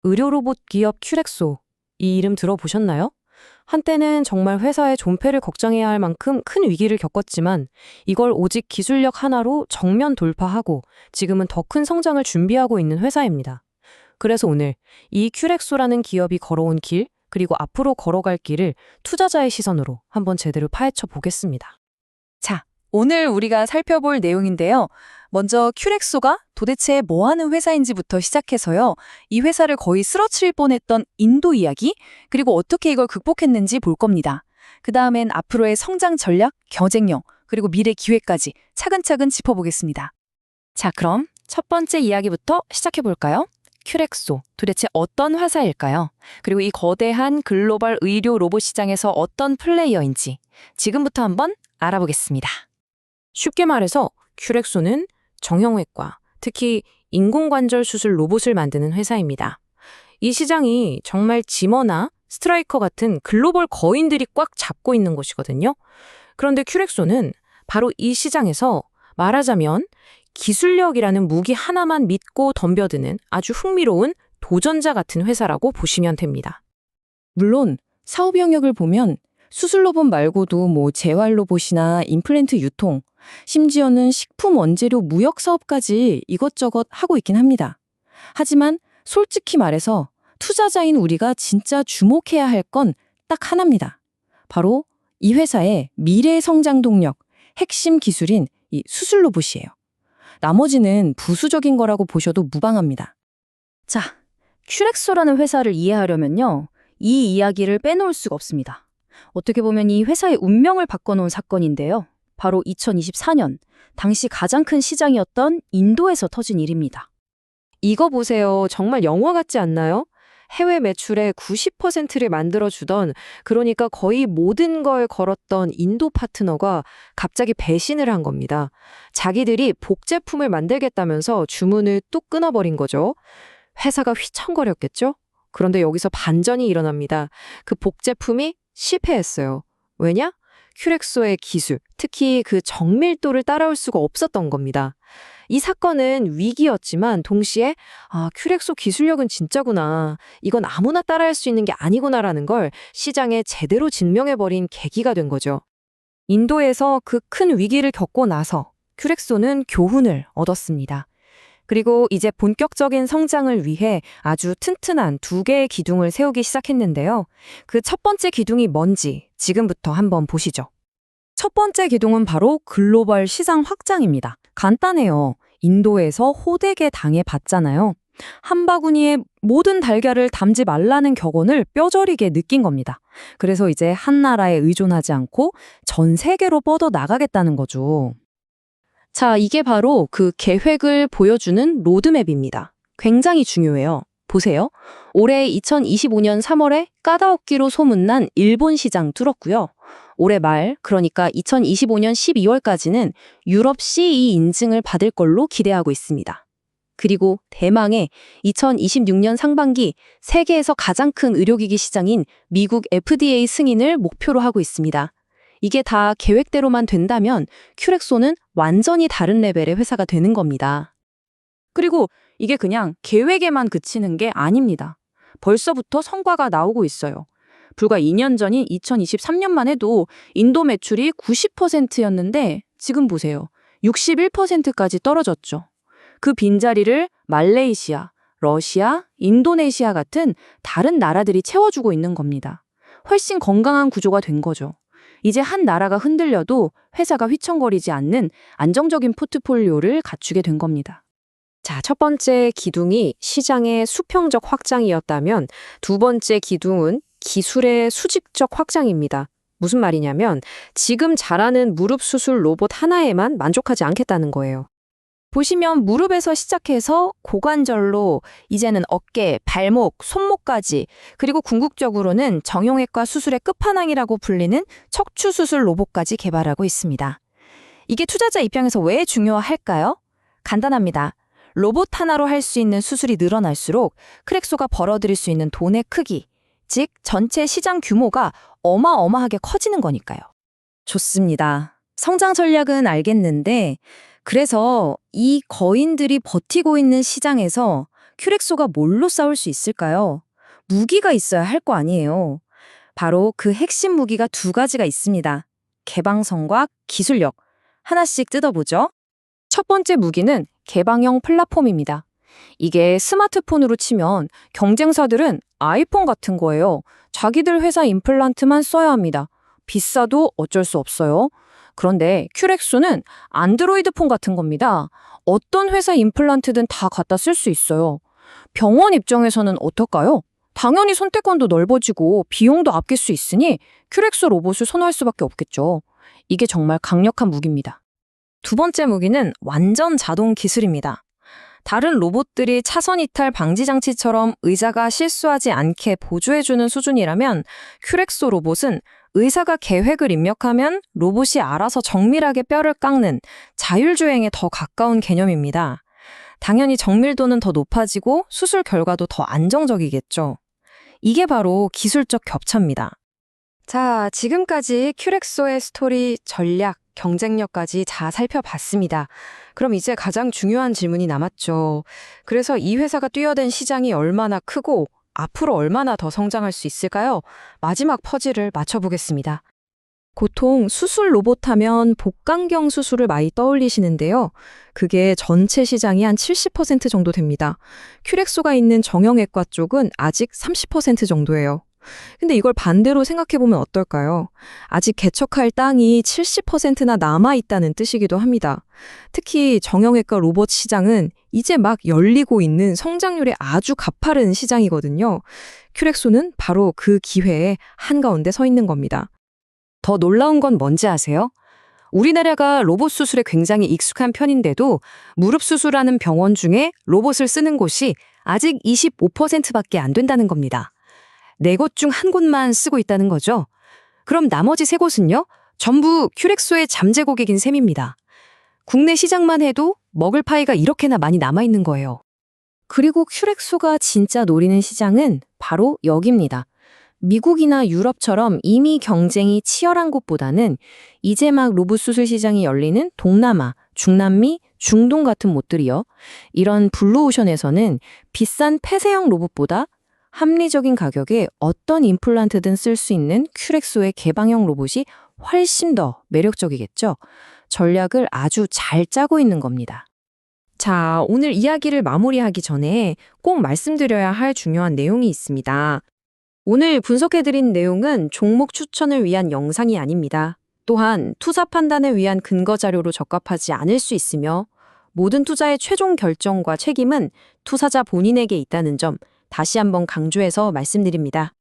의료 로봇 기업 큐렉소. 이 이름 들어보셨나요? 한때는 정말 회사의 존폐를 걱정해야 할 만큼 큰 위기를 겪었지만 이걸 오직 기술력 하나로 정면 돌파하고 지금은 더 큰 성장을 준비하고 있는 회사입니다. 그래서 오늘 이 큐렉소라는 기업이 걸어온 길, 그리고 앞으로 걸어갈 길을 투자자의 시선으로 한번 제대로 파헤쳐 보겠습니다. 자, 오늘 우리가 살펴볼 내용인데요. 먼저 큐렉소가 도대체 뭐 하는 회사인지부터 시작해서요. 이 회사를 거의 쓰러뜨릴 뻔했던 인도 이야기, 그리고 어떻게 이걸 극복했는지 볼 겁니다. 그 다음엔 앞으로의 성장 전략, 경쟁력, 그리고 미래 기회까지 차근차근 짚어보겠습니다. 자, 그럼 첫 번째 이야기부터 시작해볼까요? 큐렉소, 도대체 어떤 회사일까요? 그리고 이 거대한 글로벌 의료 로봇 시장에서 어떤 플레이어인지 지금부터 한번 알아보겠습니다. 쉽게 말해서 큐렉소는 정형외과, 특히 인공관절 수술 로봇을 만드는 회사입니다. 이 시장이 정말 지머나 스트라이커 같은 글로벌 거인들이 꽉 잡고 있는 곳이거든요. 그런데 큐렉소는 바로 이 시장에서 말하자면 기술력이라는 무기 하나만 믿고 덤벼드는 아주 흥미로운 도전자 같은 회사라고 보시면 됩니다. 물론 사업 영역을 보면 수술 로봇 말고도 재활 로봇이나 임플란트 유통, 심지어는 식품 원재료 무역 사업까지 이것저것 하고 있긴 합니다. 하지만 솔직히 말해서 투자자인 우리가 진짜 주목해야 할 건 딱 하나입니다. 바로 이 회사의 미래 성장 동력, 핵심 기술인 이 수술 로봇이에요. 나머지는 부수적인 거라고 보셔도 무방합니다. 자, 큐렉소라는 회사를 이해하려면요. 이 이야기를 빼놓을 수가 없습니다. 어떻게 보면 이 회사의 운명을 바꿔놓은 사건인데요. 바로 2024년, 당시 가장 큰 시장이었던 인도에서 터진 일입니다. 이거 보세요. 정말 영화 같지 않나요? 해외 매출의 90%를 만들어주던, 그러니까 거의 모든 걸 걸었던 인도 파트너가 갑자기 배신을 한 겁니다. 자기들이 복제품을 만들겠다면서 주문을 뚝 끊어버린 거죠. 회사가 휘청거렸겠죠? 그런데 여기서 반전이 일어납니다. 그 복제품이 실패했어요. 왜냐? 큐렉소의 기술, 특히 그 정밀도를 따라올 수가 없었던 겁니다. 이 사건은 위기였지만 동시에 큐렉소 기술력은 진짜구나. 이건 아무나 따라할 수 있는 게 아니구나라는 걸 시장에 제대로 증명해버린 계기가 된 거죠. 인도에서 그 큰 위기를 겪고 나서 큐렉소는 교훈을 얻었습니다. 그리고 이제 본격적인 성장을 위해 아주 튼튼한 두 개의 기둥을 세우기 시작했는데요. 그 첫 번째 기둥이 뭔지 지금부터 한번 보시죠. 첫 번째 기둥은 바로 글로벌 시장 확장입니다. 간단해요. 인도에서 호되게 당해봤잖아요. 한 바구니에 모든 달걀을 담지 말라는 격언을 뼈저리게 느낀 겁니다. 그래서 이제 한 나라에 의존하지 않고 전 세계로 뻗어 나가겠다는 거죠. 자, 이게 바로 그 계획을 보여주는 로드맵입니다. 굉장히 중요해요. 보세요. 올해 2025년 3월에 까다롭기로 소문난 일본 시장 뚫었고요. 올해 말, 그러니까 2025년 12월까지는 유럽 CE 인증을 받을 걸로 기대하고 있습니다. 그리고 대망의 2026년 상반기 세계에서 가장 큰 의료기기 시장인 미국 FDA 승인을 목표로 하고 있습니다. 이게 다 계획대로만 된다면 큐렉소는 완전히 다른 레벨의 회사가 되는 겁니다. 그리고 이게 그냥 계획에만 그치는 게 아닙니다. 벌써부터 성과가 나오고 있어요. 불과 2년 전인 2023년만 해도 인도 매출이 90%였는데 지금 보세요. 61%까지 떨어졌죠. 그 빈자리를 말레이시아, 러시아, 인도네시아 같은 다른 나라들이 채워주고 있는 겁니다. 훨씬 건강한 구조가 된 거죠. 이제 한 나라가 흔들려도 회사가 휘청거리지 않는 안정적인 포트폴리오를 갖추게 된 겁니다. 자, 첫 번째 기둥이 시장의 수평적 확장이었다면 두 번째 기둥은 기술의 수직적 확장입니다. 무슨 말이냐면 지금 잘하는 무릎 수술 로봇 하나에만 만족하지 않겠다는 거예요. 보시면 무릎에서 시작해서 고관절로 이제는 어깨, 발목, 손목까지, 그리고 궁극적으로는 정형외과 수술의 끝판왕이라고 불리는 척추 수술 로봇까지 개발하고 있습니다. 이게 투자자 입장에서 왜 중요할까요? 간단합니다. 로봇 하나로 할 수 있는 수술이 늘어날수록 큐렉소가 벌어들일 수 있는 돈의 크기, 즉 전체 시장 규모가 어마어마하게 커지는 거니까요. 좋습니다. 성장 전략은 알겠는데 그래서 이 거인들이 버티고 있는 시장에서 큐렉소가 뭘로 싸울 수 있을까요? 무기가 있어야 할 거 아니에요. 바로 그 핵심 무기가 두 가지가 있습니다. 개방성과 기술력. 하나씩 뜯어보죠. 첫 번째 무기는 개방형 플랫폼입니다. 이게 스마트폰으로 치면 경쟁사들은 아이폰 같은 거예요. 자기들 회사 임플란트만 써야 합니다. 비싸도 어쩔 수 없어요. 그런데 큐렉소는 안드로이드 폰 같은 겁니다. 어떤 회사 임플란트든 다 갖다 쓸 수 있어요. 병원 입장에서는 어떨까요? 당연히 선택권도 넓어지고 비용도 아낄 수 있으니 큐렉소 로봇을 선호할 수밖에 없겠죠. 이게 정말 강력한 무기입니다. 두 번째 무기는 완전 자동 기술입니다. 다른 로봇들이 차선 이탈 방지 장치처럼 의사가 실수하지 않게 보조해주는 수준이라면 큐렉소 로봇은 의사가 계획을 입력하면 로봇이 알아서 정밀하게 뼈를 깎는 자율주행에 더 가까운 개념입니다. 당연히 정밀도는 더 높아지고 수술 결과도 더 안정적이겠죠. 이게 바로 기술적 격차입니다. 자, 지금까지 큐렉소의 스토리, 전략, 경쟁력까지 다 살펴봤습니다. 그럼 이제 가장 중요한 질문이 남았죠. 그래서 이 회사가 뛰어든 시장이 얼마나 크고 앞으로 얼마나 더 성장할 수 있을까요? 마지막 퍼즐을 맞춰보겠습니다. 보통 수술 로봇 하면 복강경 수술을 많이 떠올리시는데요. 그게 전체 시장이 한 70% 정도 됩니다. 큐렉소가 있는 정형외과 쪽은 아직 30% 정도예요. 근데 이걸 반대로 생각해보면 어떨까요? 아직 개척할 땅이 70%나 남아있다는 뜻이기도 합니다. 특히 정형외과 로봇 시장은 이제 막 열리고 있는 성장률이 아주 가파른 시장이거든요. 큐렉소는 바로 그 기회에 한가운데 서 있는 겁니다. 더 놀라운 건 뭔지 아세요? 우리나라가 로봇 수술에 굉장히 익숙한 편인데도 무릎 수술하는 병원 중에 로봇을 쓰는 곳이 아직 25%밖에 안 된다는 겁니다. 4곳 중 1곳만 쓰고 있다는 거죠. 그럼 나머지 3곳은요? 전부 큐렉소의 잠재 고객인 셈입니다. 국내 시장만 해도 먹을 파이가 이렇게나 많이 남아있는 거예요. 그리고 큐렉소가 진짜 노리는 시장은 바로 여기입니다. 미국이나 유럽처럼 이미 경쟁이 치열한 곳보다는 이제 막 로봇 수술 시장이 열리는 동남아, 중남미, 중동 같은 곳들이요. 이런 블루오션에서는 비싼 폐쇄형 로봇보다 합리적인 가격에 어떤 임플란트든 쓸 수 있는 큐렉소의 개방형 로봇이 훨씬 더 매력적이겠죠. 전략을 아주 잘 짜고 있는 겁니다. 자, 오늘 이야기를 마무리하기 전에 꼭 말씀드려야 할 중요한 내용이 있습니다. 오늘 분석해드린 내용은 종목 추천을 위한 영상이 아닙니다. 또한 투자 판단을 위한 근거 자료로 적합하지 않을 수 있으며 모든 투자의 최종 결정과 책임은 투자자 본인에게 있다는 점 다시 한번 강조해서 말씀드립니다.